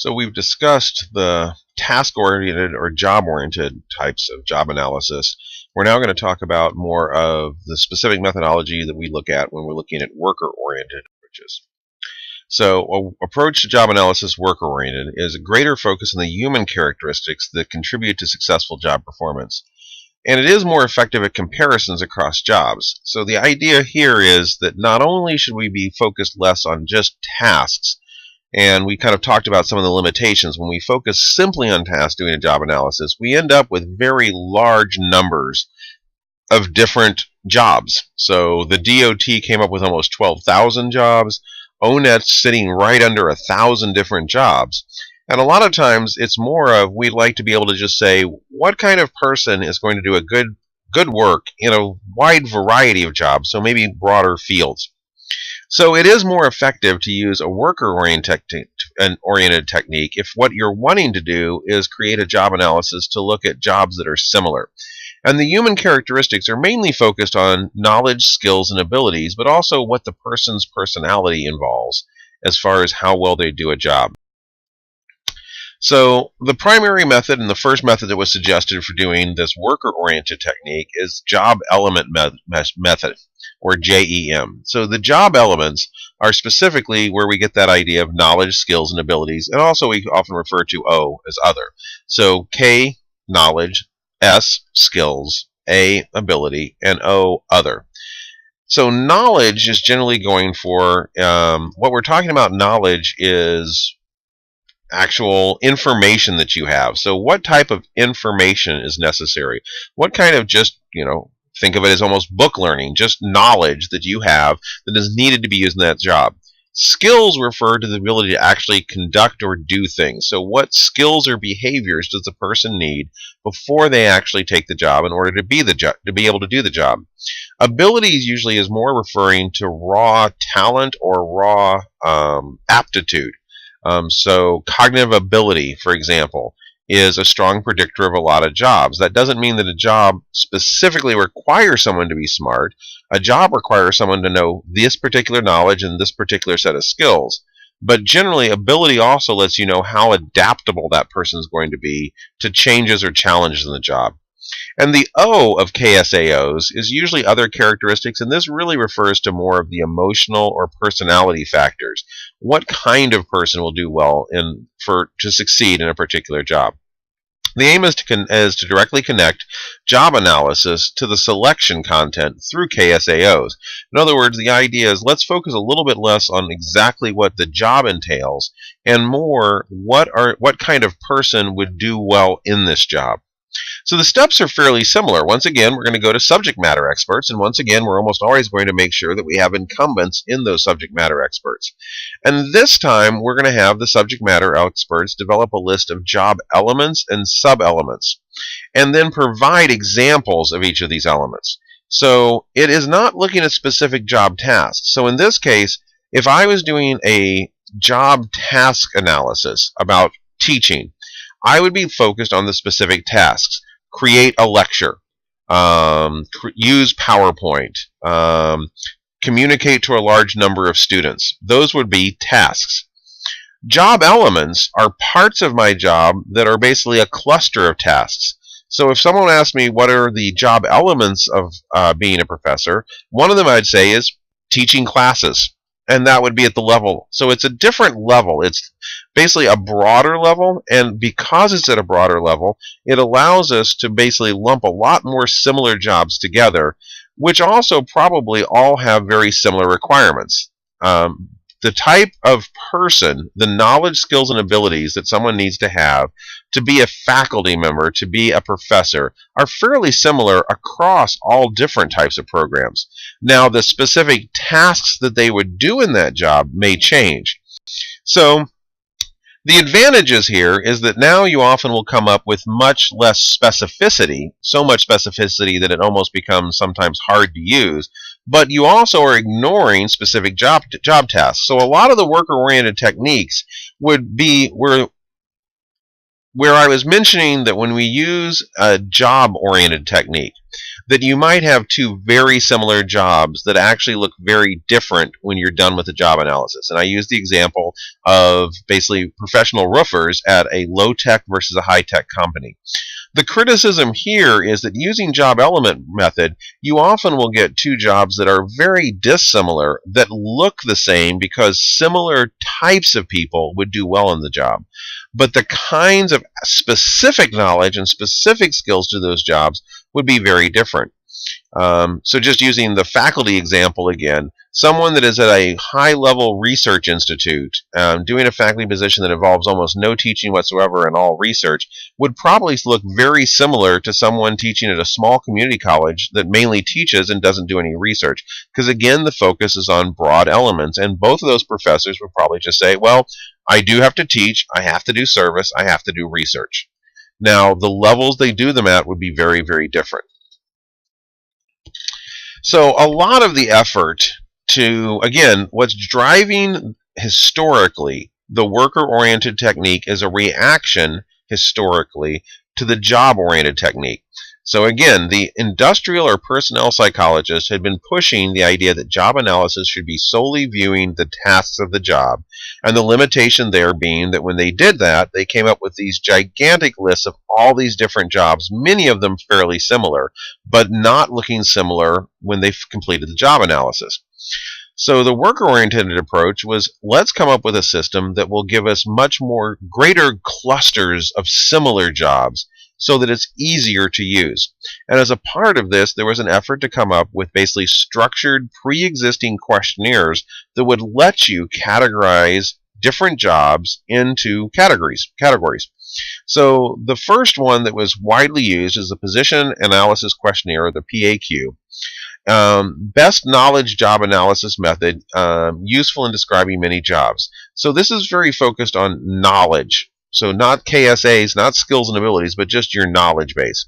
So we've discussed the task-oriented or job-oriented types of job analysis. We're now going to talk about more of the specific methodology that we look at when we're looking at worker-oriented approaches. So, approach to job analysis worker-oriented is a greater focus on the human characteristics that contribute to successful job performance. And it is more effective at comparisons across jobs. So the idea here is that not only should we be focused less on just tasks, and we kind of talked about some of the limitations. When we focus simply on tasks doing a job analysis, we end up with very large numbers of different jobs. So the DOT came up with almost 12,000 jobs. ONET's sitting right under 1,000 different jobs. And a lot of times it's more of we'd like to be able to just say what kind of person is going to do a good work in a wide variety of jobs, so maybe broader fields. So it is more effective to use a worker-oriented technique if what you're wanting to do is create a job analysis to look at jobs that are similar. And the human characteristics are mainly focused on knowledge, skills, and abilities, but also what the person's personality involves as far as how well they do a job. So the primary method and the first method that was suggested for doing this worker-oriented technique is job element method, or JEM. So the job elements are specifically where we get that idea of knowledge, skills, and abilities, and also we often refer to O as other. So K, knowledge, S, skills, A, ability, and O, other. So knowledge is generally going for, what we're talking about knowledge is actual information that you have. So what type of information is necessary? What kind of just, think of it as almost book learning, just knowledge that you have that is needed to be used in that job. Skills refer to the ability to actually conduct or do things. So what skills or behaviors does the person need before they actually take the job in order to be able to do the job? Abilities usually is more referring to raw talent or raw aptitude. So cognitive ability, for example, is a strong predictor of a lot of jobs. That doesn't mean that a job specifically requires someone to be smart. A job requires someone to know this particular knowledge and this particular set of skills. But generally, ability also lets you know how adaptable that person is going to be to changes or challenges in the job. And the O of KSAOs is usually other characteristics, and this really refers to more of the emotional or personality factors. What kind of person will do well to succeed in a particular job? The aim is to directly connect job analysis to the selection content through KSAOs. In other words, the idea is let's focus a little bit less on exactly what the job entails and more what kind of person would do well in this job. So the steps are fairly similar. Once again, we're going to go to subject matter experts, and once again, we're almost always going to make sure that we have incumbents in those subject matter experts. And this time, we're going to have the subject matter experts develop a list of job elements and sub-elements, and then provide examples of each of these elements. So it is not looking at specific job tasks. So in this case, if I was doing a job task analysis about teaching, I would be focused on the specific tasks. Create a lecture, use PowerPoint, communicate to a large number of students. Those would be tasks. Job elements are parts of my job that are basically a cluster of tasks. So if someone asks me what are the job elements of being a professor, one of them I'd say is teaching classes. And that would be at the level. So it's a different level. It's basically a broader level, and because it's at a broader level, it allows us to basically lump a lot more similar jobs together, which also probably all have very similar requirements. The type of person, the knowledge, skills, and abilities that someone needs to have to be a faculty member, to be a professor, are fairly similar across all different types of programs. Now, the specific tasks that they would do in that job may change. So, the advantages here is that now you often will come up with much less specificity, so much specificity that it almost becomes sometimes hard to use, but you also are ignoring specific job tasks. So a lot of the worker-oriented techniques would be where I was mentioning that when we use a job-oriented technique, that you might have two very similar jobs that actually look very different when you're done with the job analysis. And I use the example of basically professional roofers at a low-tech versus a high-tech company. The criticism here is that using job element method, you often will get two jobs that are very dissimilar that look the same because similar types of people would do well in the job. But the kinds of specific knowledge and specific skills to those jobs would be very different. So just using the faculty example again, someone that is at a high-level research institute doing a faculty position that involves almost no teaching whatsoever and all research would probably look very similar to someone teaching at a small community college that mainly teaches and doesn't do any research. Because again, the focus is on broad elements, and both of those professors would probably just say, well, I do have to teach, I have to do service, I have to do research. Now, the levels they do them at would be very, very different. So a lot of the effort to, again, what's driving historically the worker-oriented technique is a reaction historically to the job-oriented technique. So again, the industrial or personnel psychologists had been pushing the idea that job analysis should be solely viewing the tasks of the job, and the limitation there being that when they did that, they came up with these gigantic lists of all these different jobs, many of them fairly similar, but not looking similar when they completed the job analysis. So the worker-oriented approach was, let's come up with a system that will give us much more greater clusters of similar jobs so that it's easier to use. And as a part of this, there was an effort to come up with basically structured pre-existing questionnaires that would let you categorize different jobs into categories. So the first one that was widely used is the Position Analysis Questionnaire, or the PAQ. Best knowledge job analysis method, useful in describing many jobs. So this is very focused on knowledge. So not KSAs, not skills and abilities, but just your knowledge base.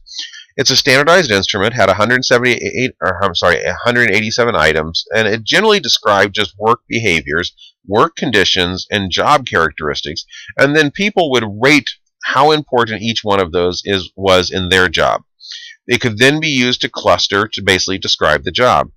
It's a standardized instrument, had 187 items, and it generally described just work behaviors, work conditions, and job characteristics, and then people would rate how important each one of those was in their job. It could then be used to cluster to basically describe the job.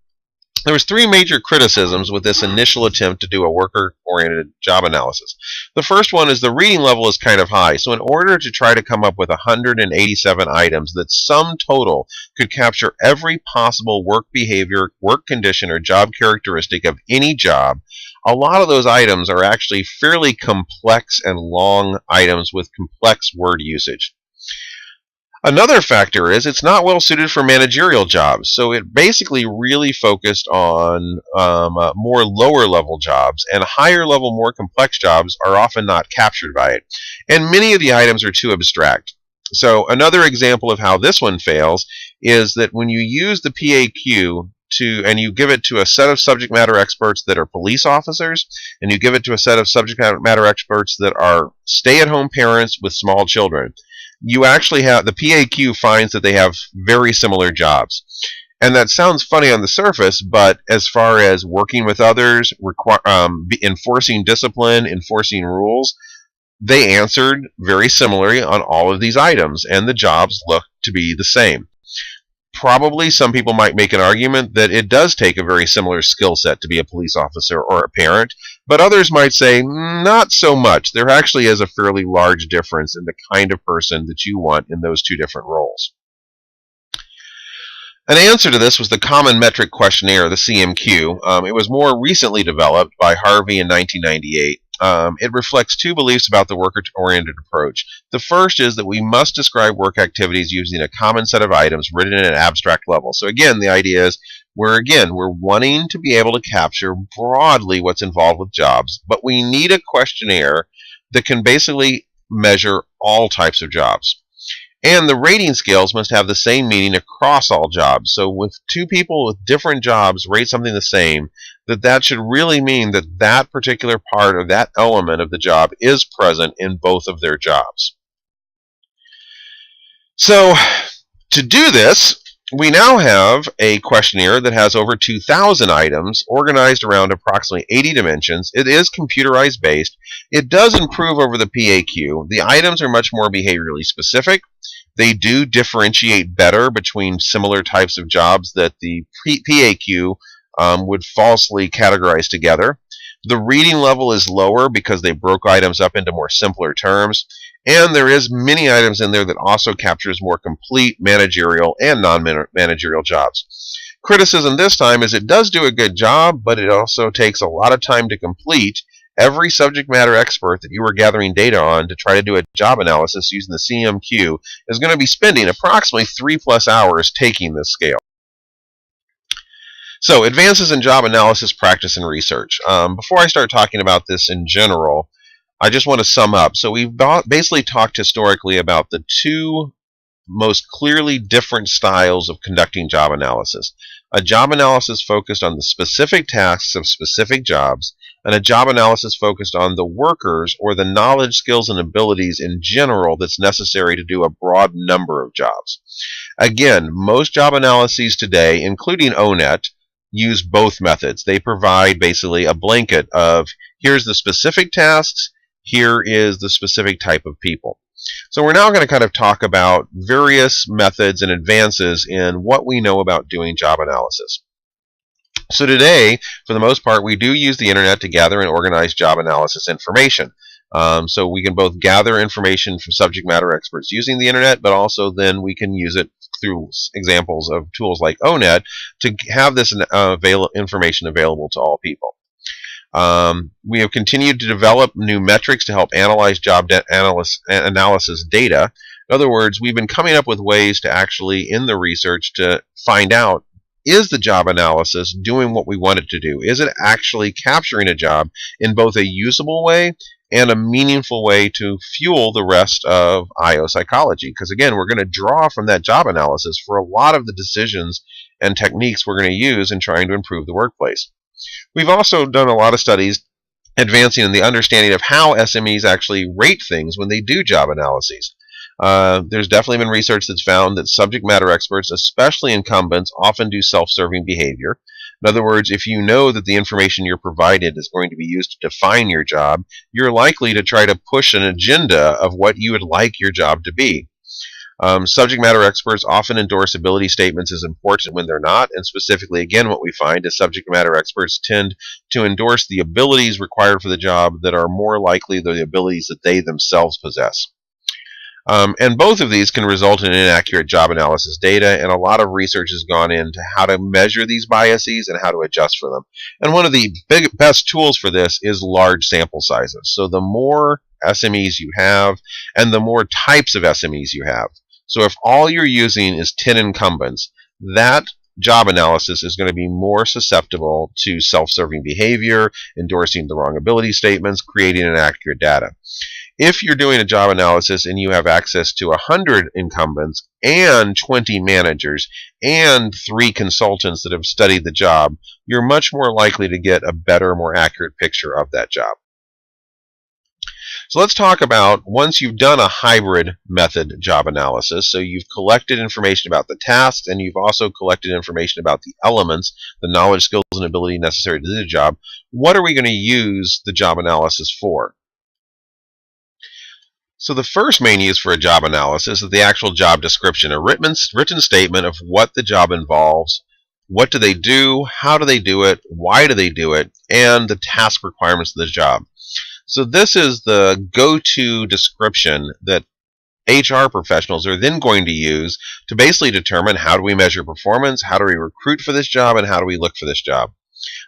There was three major criticisms with this initial attempt to do a worker-oriented job analysis. The first one is the reading level is kind of high, so in order to try to come up with 187 items that sum total could capture every possible work behavior, work condition, or job characteristic of any job, a lot of those items are actually fairly complex and long items with complex word usage. Another factor is it's not well suited for managerial jobs, so it basically really focused on more lower level jobs, and higher level, more complex jobs are often not captured by it. And many of the items are too abstract. So another example of how this one fails is that when you use the PAQ and you give it to a set of subject matter experts that are police officers, and you give it to a set of subject matter experts that are stay-at-home parents with small children, you actually have, the PAQ finds that they have very similar jobs. And that sounds funny on the surface, but as far as working with others, enforcing discipline, enforcing rules, they answered very similarly on all of these items, and the jobs look to be the same. Probably some people might make an argument that it does take a very similar skill set to be a police officer or a parent, but others might say not so much. There actually is a fairly large difference in the kind of person that you want in those two different roles. An answer to this was the Common Metric Questionnaire, the CMQ. It was more recently developed by Harvey in 1998. It reflects two beliefs about the worker-oriented approach. The first is that we must describe work activities using a common set of items written at an abstract level. So again, the idea is we're wanting to be able to capture broadly what's involved with jobs, but we need a questionnaire that can basically measure all types of jobs. And the rating scales must have the same meaning across all jobs. So with two people with different jobs rate something the same, that should really mean that that particular part of that element of the job is present in both of their jobs. So to do this, we now have a questionnaire that has over 2,000 items organized around approximately 80 dimensions. It is computerized based. It does improve over the PAQ. The items are much more behaviorally specific. They do differentiate better between similar types of jobs that the PAQ would falsely categorize together. The reading level is lower because they broke items up into more simpler terms, and there is many items in there that also captures more complete managerial and non-managerial jobs. Criticism this time is it does do a good job, but it also takes a lot of time to complete. Every subject matter expert that you are gathering data on to try to do a job analysis using the CMQ is going to be spending approximately 3+ hours taking this scale. So, advances in job analysis practice and research. Before I start talking about this in general, I just want to sum up. So we've basically talked historically about the two most clearly different styles of conducting job analysis. A job analysis focused on the specific tasks of specific jobs, and a job analysis focused on the workers or the knowledge, skills, and abilities in general that's necessary to do a broad number of jobs. Again, most job analyses today, including ONET, use both methods. They provide basically a blanket of here's the specific tasks, here is the specific type of people. So we're now going to kind of talk about various methods and advances in what we know about doing job analysis. So today, for the most part, we do use the internet to gather and organize job analysis information. So we can both gather information from subject matter experts using the internet, but also then we can use it through examples of tools like ONET to have this information available to all people. We have continued to develop new metrics to help analyze job analysis data. In other words, we've been coming up with ways to actually, in the research, to find out, is the job analysis doing what we want it to do? Is it actually capturing a job in both a usable way and a meaningful way to fuel the rest of IO psychology? Because again, we're going to draw from that job analysis for a lot of the decisions and techniques we're going to use in trying to improve the workplace. We've also done a lot of studies advancing in the understanding of how SMEs actually rate things when they do job analyses. There's definitely been research that's found that subject matter experts, especially incumbents, often do self-serving behavior. In other words, if you know that the information you're provided is going to be used to define your job, you're likely to try to push an agenda of what you would like your job to be. Subject matter experts often endorse ability statements as important when they're not, and specifically, again, what we find is subject matter experts tend to endorse the abilities required for the job that are more likely the abilities that they themselves possess. And both of these can result in inaccurate job analysis data, and a lot of research has gone into how to measure these biases and how to adjust for them. And one of the best tools for this is large sample sizes. So the more SMEs you have, and the more types of SMEs you have. So if all you're using is 10 incumbents, that job analysis is going to be more susceptible to self-serving behavior, endorsing the wrong ability statements, creating inaccurate data. If you're doing a job analysis and you have access to 100 incumbents and 20 managers and 3 consultants that have studied the job, you're much more likely to get a better, more accurate picture of that job. So let's talk about, once you've done a hybrid method job analysis, so you've collected information about the tasks and you've also collected information about the elements, the knowledge, skills, and ability necessary to do the job, what are we going to use the job analysis for? So the first main use for a job analysis is the actual job description, a written statement of what the job involves, what do they do, how do they do it, why do they do it, and the task requirements of the job. So this is the go-to description that HR professionals are then going to use to basically determine how do we measure performance, how do we recruit for this job, and how do we look for this job.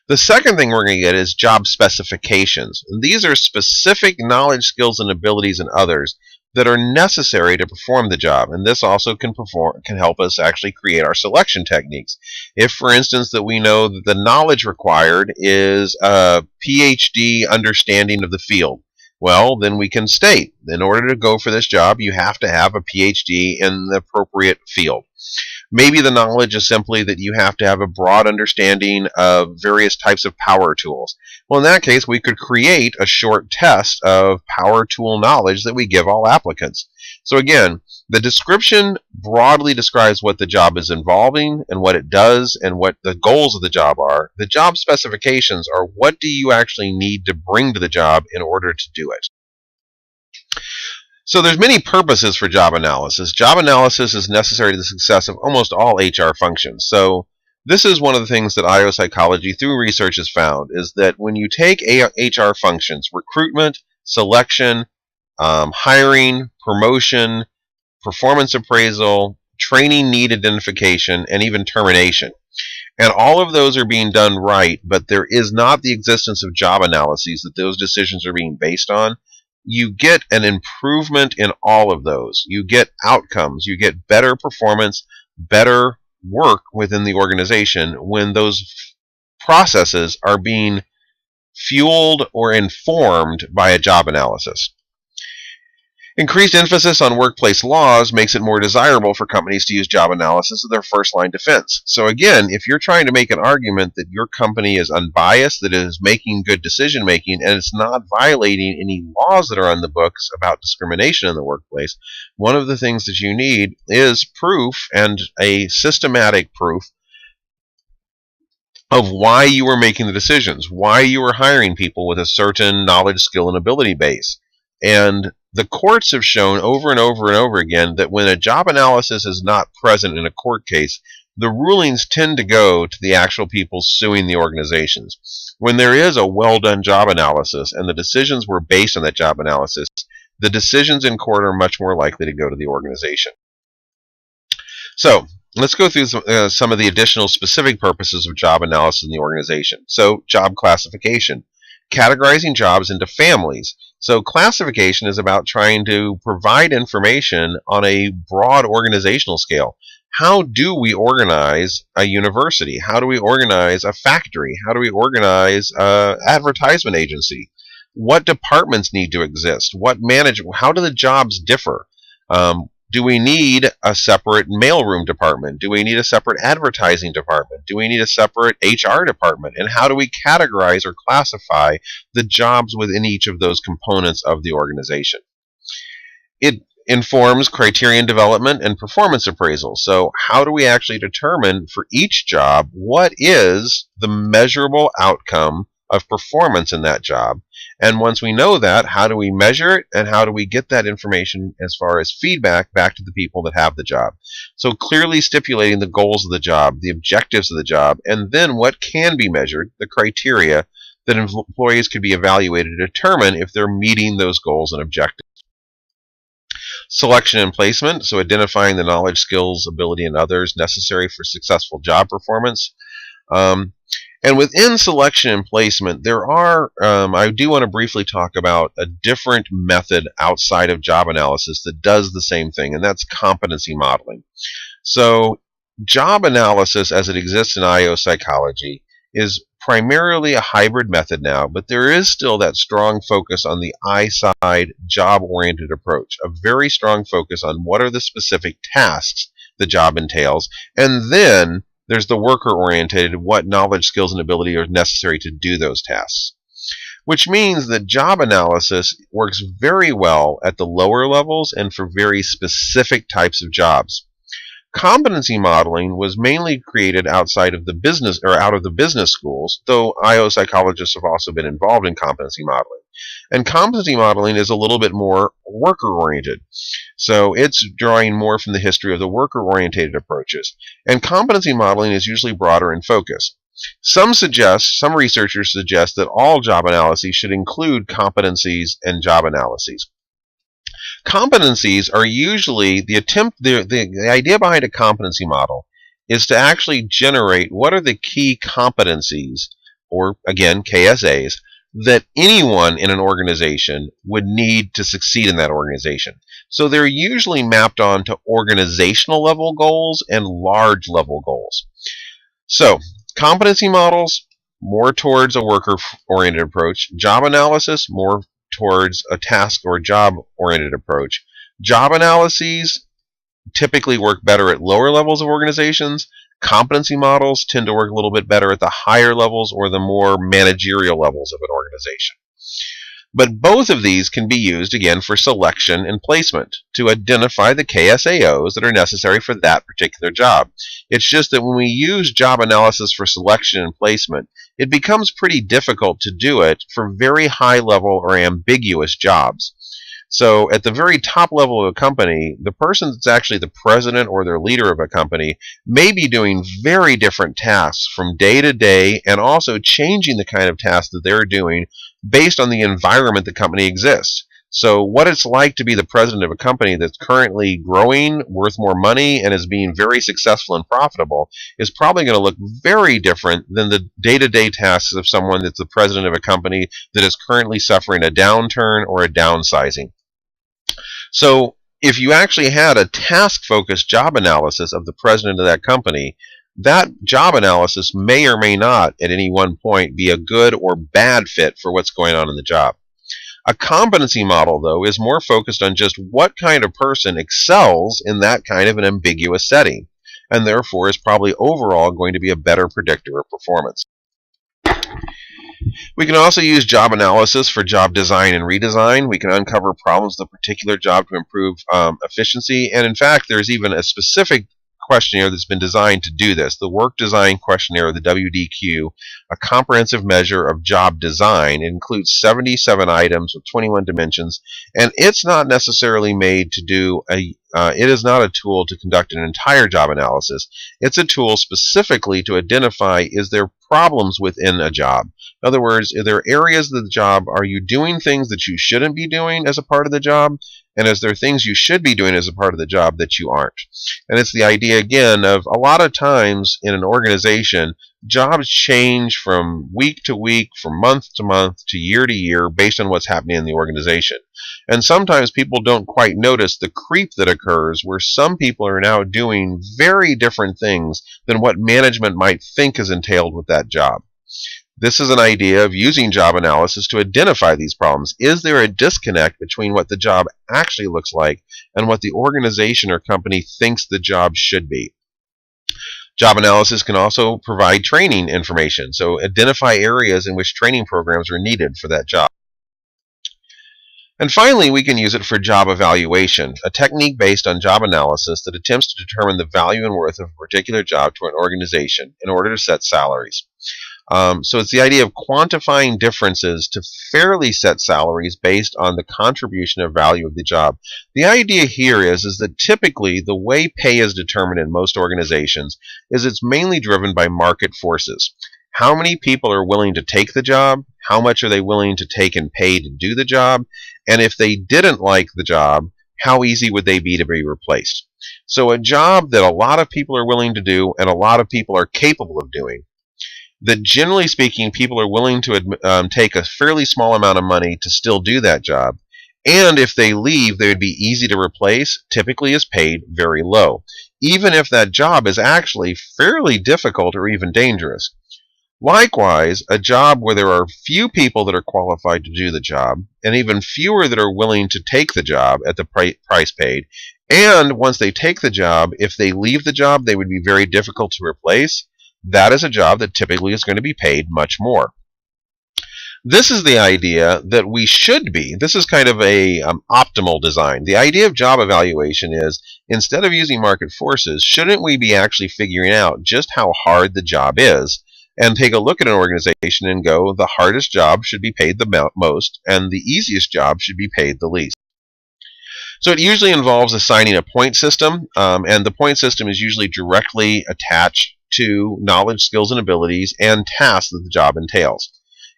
The second thing we're going to get is job specifications. And these are specific knowledge, skills, and abilities and others that are necessary to perform the job, and this also can help us actually create our selection techniques. If, for instance, that we know that the knowledge required is a PhD understanding of the field, well, then we can state, in order to go for this job, you have to have a PhD in the appropriate field. Maybe the knowledge is simply that you have to have a broad understanding of various types of power tools. Well, in that case, we could create a short test of power tool knowledge that we give all applicants. So again, the description broadly describes what the job is involving and what it does and what the goals of the job are. The job specifications are what do you actually need to bring to the job in order to do it. So there's many purposes for job analysis. Job analysis is necessary to the success of almost all HR functions. So this is one of the things that IO Psychology through research has found, is that when you take HR functions, recruitment, selection, hiring, promotion, performance appraisal, training need identification, and even termination, and all of those are being done right, but there is not the existence of job analyses that those decisions are being based on, you get an improvement in all of those. You get outcomes. You get better performance, better work within the organization when those processes are being fueled or informed by a job analysis. Increased emphasis on workplace laws makes it more desirable for companies to use job analysis as their first-line defense. So again, if you're trying to make an argument that your company is unbiased, that it is making good decision-making, and it's not violating any laws that are on the books about discrimination in the workplace, one of the things that you need is proof, and a systematic proof, of why you were making the decisions, why you were hiring people with a certain knowledge, skill, and ability base. And the courts have shown over and over and over again that when a job analysis is not present in a court case, the rulings tend to go to the actual people suing the organizations. When there is a well-done job analysis and the decisions were based on that job analysis, the decisions in court are much more likely to go to the organization. So let's go through some of the additional specific purposes of job analysis in the organization. So job classification, categorizing jobs into families. So classification is about trying to provide information on a broad organizational scale. How do we organize a university? How do we organize a factory? How do we organize an advertisement agency? What departments need to exist? How do the jobs differ? Do we need a separate mailroom department? Do we need a separate advertising department? Do we need a separate HR department? And how do we categorize or classify the jobs within each of those components of the organization? It informs criterion development and performance appraisal. So how do we actually determine for each job what is the measurable outcome of performance in that job? And once we know that, how do we measure it, and how do we get that information as far as feedback back to the people that have the job? So clearly stipulating the goals of the job, the objectives of the job, and then what can be measured, the criteria that employees could be evaluated to determine if they're meeting those goals and objectives. Selection and placement, so identifying the knowledge, skills, ability, and others necessary for successful job performance. And within selection and placement, there are, I do want to briefly talk about a different method outside of job analysis that does the same thing, and that's competency modeling. So job analysis as it exists in IO Psychology is primarily a hybrid method now, but there is still that strong focus on the I-side job-oriented approach, a very strong focus on what are the specific tasks the job entails, and then there's the worker-oriented, what knowledge, skills, and ability are necessary to do those tasks. Which means that job analysis works very well at the lower levels and for very specific types of jobs. Competency modeling was mainly created outside of the business, or out of the business schools, though IO psychologists have also been involved in competency modeling. And competency modeling is a little bit more worker-oriented. So it's drawing more from the history of the worker-oriented approaches. And competency modeling is usually broader in focus. Some researchers suggest that all job analyses should include competencies and job analyses. Competencies are usually the idea behind a competency model is to actually generate what are the key competencies, or again, KSAs, that anyone in an organization would need to succeed in that organization. So they're usually mapped onto organizational level goals and large level goals. So competency models, more towards a worker-oriented approach. Job analysis, more towards a task or job-oriented approach. Job analyses typically work better at lower levels of organizations. Competency models tend to work a little bit better at the higher levels or the more managerial levels of an organization. But both of these can be used, again, for selection and placement to identify the KSAOs that are necessary for that particular job. It's just that when we use job analysis for selection and placement, it becomes pretty difficult to do it for very high-level or ambiguous jobs. So at the very top level of a company, the person that's actually the president or their leader of a company may be doing very different tasks from day to day, and also changing the kind of tasks that they're doing based on the environment the company exists. So what it's like to be the president of a company that's currently growing, worth more money, and is being very successful and profitable is probably going to look very different than the day-to-day tasks of someone that's the president of a company that is currently suffering a downturn or a downsizing. So if you actually had a task-focused job analysis of the president of that company, that job analysis may or may not at any one point be a good or bad fit for what's going on in the job. A competency model, though, is more focused on just what kind of person excels in that kind of an ambiguous setting, and therefore is probably overall going to be a better predictor of performance. We can also use job analysis for job design and redesign. We can uncover problems with a particular job to improve efficiency, and in fact, there's even a specific questionnaire that's been designed to do this. The Work Design Questionnaire, the WDQ, a comprehensive measure of job design. It includes 77 items with 21 dimensions, and it's not necessarily made to do it is not a tool to conduct an entire job analysis. It's a tool specifically to identify, is there problems within a job? In other words, are there areas of the job, are you doing things that you shouldn't be doing as a part of the job? And is there things you should be doing as a part of the job that you aren't? And it's the idea, again, of a lot of times in an organization, jobs change from week to week, from month to year based on what's happening in the organization. And sometimes people don't quite notice the creep that occurs where some people are now doing very different things than what management might think is entailed with that job. This is an idea of using job analysis to identify these problems. Is there a disconnect between what the job actually looks like and what the organization or company thinks the job should be? Job analysis can also provide training information, so identify areas in which training programs are needed for that job. And finally, we can use it for job evaluation, a technique based on job analysis that attempts to determine the value and worth of a particular job to an organization in order to set salaries. So it's the idea of quantifying differences to fairly set salaries based on the contribution or value of the job. The idea here is that typically the way pay is determined in most organizations is it's mainly driven by market forces. How many people are willing to take the job? How much are they willing to take and pay to do the job? And if they didn't like the job, how easy would they be to be replaced? So a job that a lot of people are willing to do and a lot of people are capable of doing, that generally speaking people are willing to take a fairly small amount of money to still do that job, and if they leave they would be easy to replace, typically is paid very low, even if that job is actually fairly difficult or even dangerous. Likewise, a job where there are few people that are qualified to do the job, and even fewer that are willing to take the job at the price paid, and once they take the job, if they leave the job they would be very difficult to replace, that is a job that typically is going to be paid much more. This is the idea that we should be. This is kind of a optimal design. The idea of job evaluation is, instead of using market forces, shouldn't we be actually figuring out just how hard the job is, and take a look at an organization and go, the hardest job should be paid the most, and the easiest job should be paid the least. So it usually involves assigning a point system, and the point system is usually directly attached to knowledge, skills, and abilities and tasks that the job entails.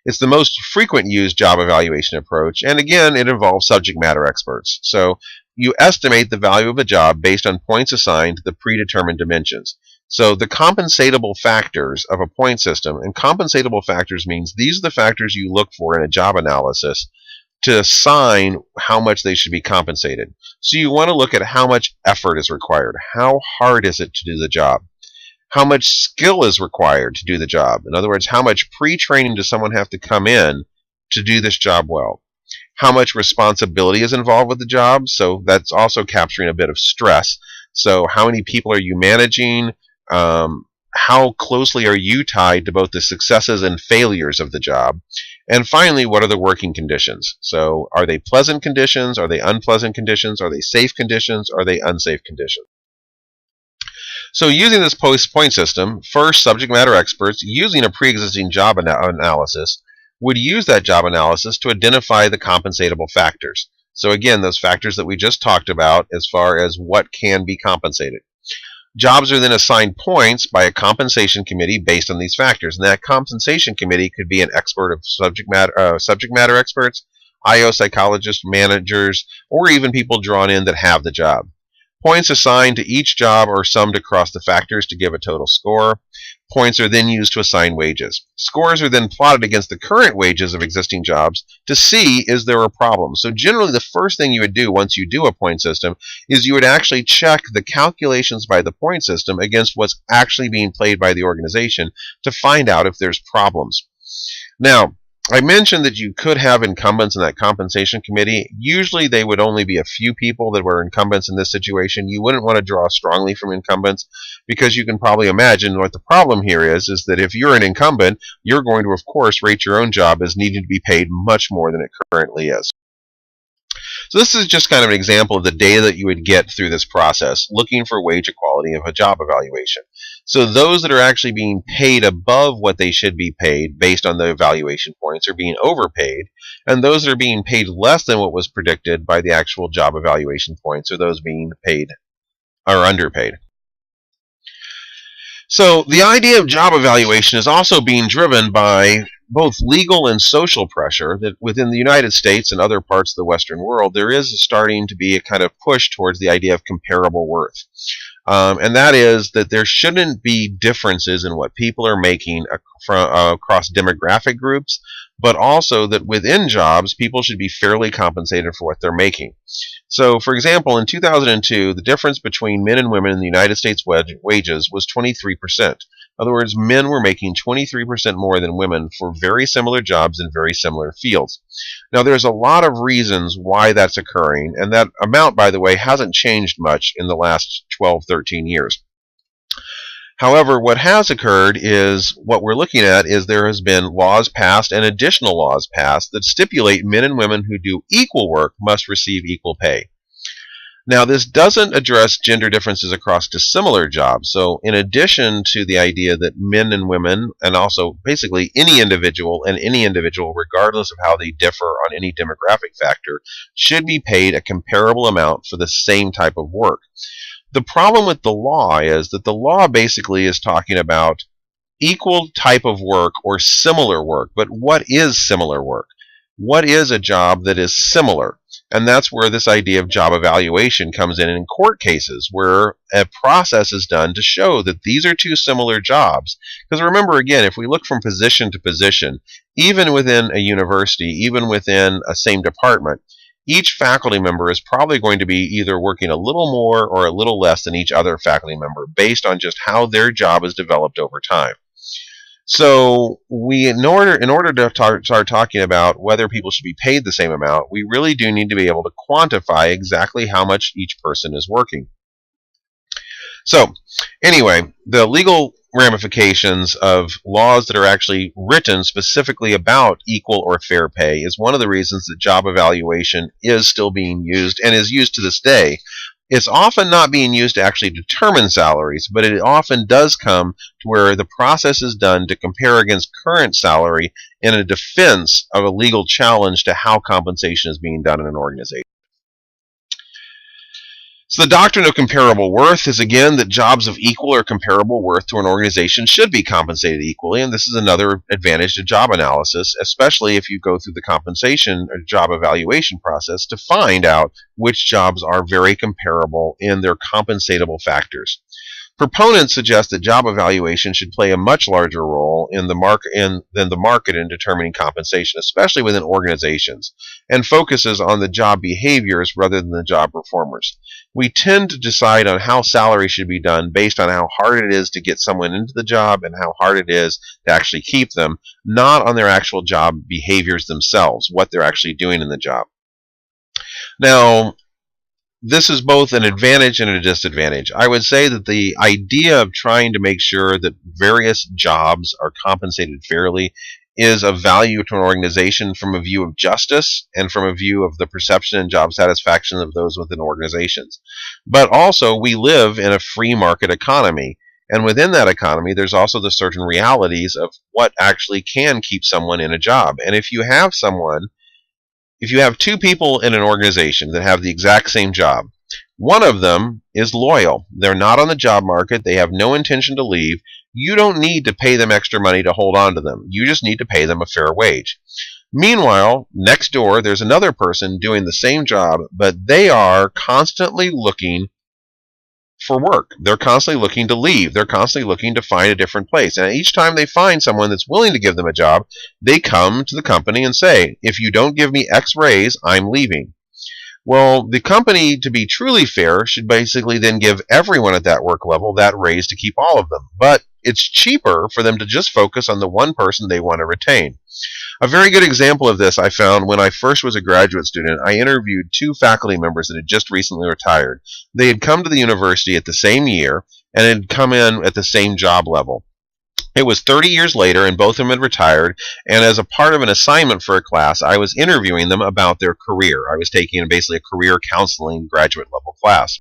It's the most frequent used job evaluation approach, and again, it involves subject matter experts. So you estimate the value of a job based on points assigned to the predetermined dimensions. So the compensatable factors of a point system, and compensatable factors means these are the factors you look for in a job analysis to assign how much they should be compensated. So you want to look at how much effort is required. How hard is it to do the job? How much skill is required to do the job? In other words, how much pre-training does someone have to come in to do this job well? How much responsibility is involved with the job? So that's also capturing a bit of stress. So how many people are you managing? How closely are you tied to both the successes and failures of the job? And finally, what are the working conditions? So are they pleasant conditions? Are they unpleasant conditions? Are they safe conditions? Are they unsafe conditions? So using this point system, first subject matter experts using a pre-existing job analysis would use that job analysis to identify the compensatable factors. So again, those factors that we just talked about as far as what can be compensated. Jobs are then assigned points by a compensation committee based on these factors, and that compensation committee could be an expert of subject matter experts, IO psychologists, managers, or even people drawn in that have the job. Points assigned to each job are summed across the factors to give a total score. Points are then used to assign wages. Scores are then plotted against the current wages of existing jobs to see is there a problem. So generally the first thing you would do once you do a point system is you would actually check the calculations by the point system against what's actually being paid by the organization to find out if there's problems. Now, I mentioned that you could have incumbents in that compensation committee. Usually they would only be a few people that were incumbents in this situation. You wouldn't want to draw strongly from incumbents because you can probably imagine what the problem here is that if you're an incumbent, you're going to, of course, rate your own job as needing to be paid much more than it currently is. So this is just kind of an example of the data that you would get through this process, looking for wage equality of a job evaluation. So those that are actually being paid above what they should be paid based on the evaluation points are being overpaid, and those that are being paid less than what was predicted by the actual job evaluation points are those being paid or underpaid. So the idea of job evaluation is also being driven by both legal and social pressure that within the United States and other parts of the Western world, there is starting to be a kind of push towards the idea of comparable worth. And that is that there shouldn't be differences in what people are making across demographic groups, but also that within jobs, people should be fairly compensated for what they're making. So, for example, in 2002, the difference between men and women in the United States wages was 23%. In other words, men were making 23% more than women for very similar jobs in very similar fields. Now, there's a lot of reasons why that's occurring, and that amount, by the way, hasn't changed much in the last 12, 13 years. However, what has occurred is what we're looking at is there has been laws passed and additional laws passed that stipulate men and women who do equal work must receive equal pay. Now, this doesn't address gender differences across dissimilar jobs. So in addition to the idea that men and women, and also basically any individual regardless of how they differ on any demographic factor, should be paid a comparable amount for the same type of work. The problem with the law is that the law basically is talking about equal type of work or similar work. But what is similar work? What is a job that is similar? And that's where this idea of job evaluation comes in court cases, where a process is done to show that these are two similar jobs. Because remember, again, if we look from position to position, even within a university, even within a same department, each faculty member is probably going to be either working a little more or a little less than each other faculty member based on just how their job is developed over time. So in order to start talking about whether people should be paid the same amount, we really do need to be able to quantify exactly how much each person is working. So anyway, the legal ramifications of laws that are actually written specifically about equal or fair pay is one of the reasons that job evaluation is still being used and is used to this day. It's often not being used to actually determine salaries, but it often does come to where the process is done to compare against current salary in a defense of a legal challenge to how compensation is being done in an organization. So the doctrine of comparable worth is, again, that jobs of equal or comparable worth to an organization should be compensated equally, and this is another advantage to job analysis, especially if you go through the compensation or job evaluation process to find out which jobs are very comparable in their compensatable factors. Proponents suggest that job evaluation should play a much larger role in the market in determining compensation, especially within organizations, and focuses on the job behaviors rather than the job performers. We tend to decide on how salary should be done based on how hard it is to get someone into the job and how hard it is to actually keep them, not on their actual job behaviors themselves, what they're actually doing in the job. Now, this is both an advantage and a disadvantage. I would say that the idea of trying to make sure that various jobs are compensated fairly is of value to an organization from a view of justice and from a view of the perception and job satisfaction of those within organizations. But also, we live in a free market economy, and within that economy, there's also the certain realities of what actually can keep someone in a job. And if you have someone if you have two people in an organization that have the exact same job, one of them is loyal. They're not on the job market. They have no intention to leave. You don't need to pay them extra money to hold on to them. You just need to pay them a fair wage. Meanwhile, next door, there's another person doing the same job, but they are constantly looking for work. They're constantly looking to leave. They're constantly looking to find a different place. And each time they find someone that's willing to give them a job, they come to the company and say, if you don't give me X raise, I'm leaving. Well, the company, to be truly fair, should basically then give everyone at that work level that raise to keep all of them. But it's cheaper for them to just focus on the one person they want to retain. A very good example of this I found when I first was a graduate student. I interviewed two faculty members that had just recently retired. They had come to the university at the same year and had come in at the same job level. It was 30 years later, and both of them had retired, and as a part of an assignment for a class, I was interviewing them about their career. I was taking basically a career counseling graduate level class.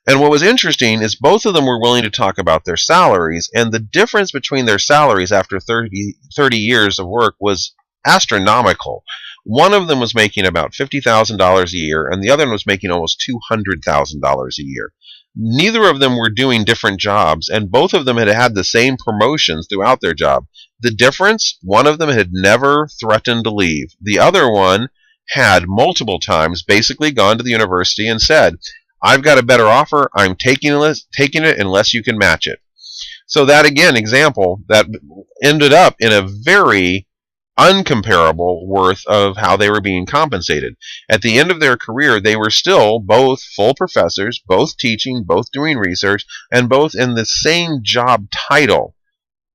And what was interesting is both of them were willing to talk about their salaries, and the difference between their salaries after 30 years of work was astronomical. One of them was making about $50,000 a year, and the other one was making almost $200,000 a year. Neither of them were doing different jobs, and both of them had had the same promotions throughout their job. The difference, one of them had never threatened to leave. The other one had multiple times basically gone to the university and said, I've got a better offer, I'm taking it unless you can match it. So that, again, example that ended up in a very uncomparable worth of how they were being compensated. At the end of their career, they were still both full professors, both teaching, both doing research, and both in the same job title.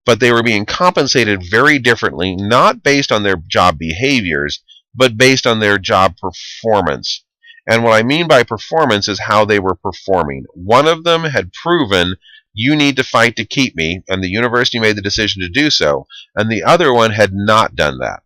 But they were being compensated very differently, not based on their job behaviors, but based on their job performance. And what I mean by performance is how they were performing. One of them had proven, you need to fight to keep me, and the university made the decision to do so, and the other one had not done that.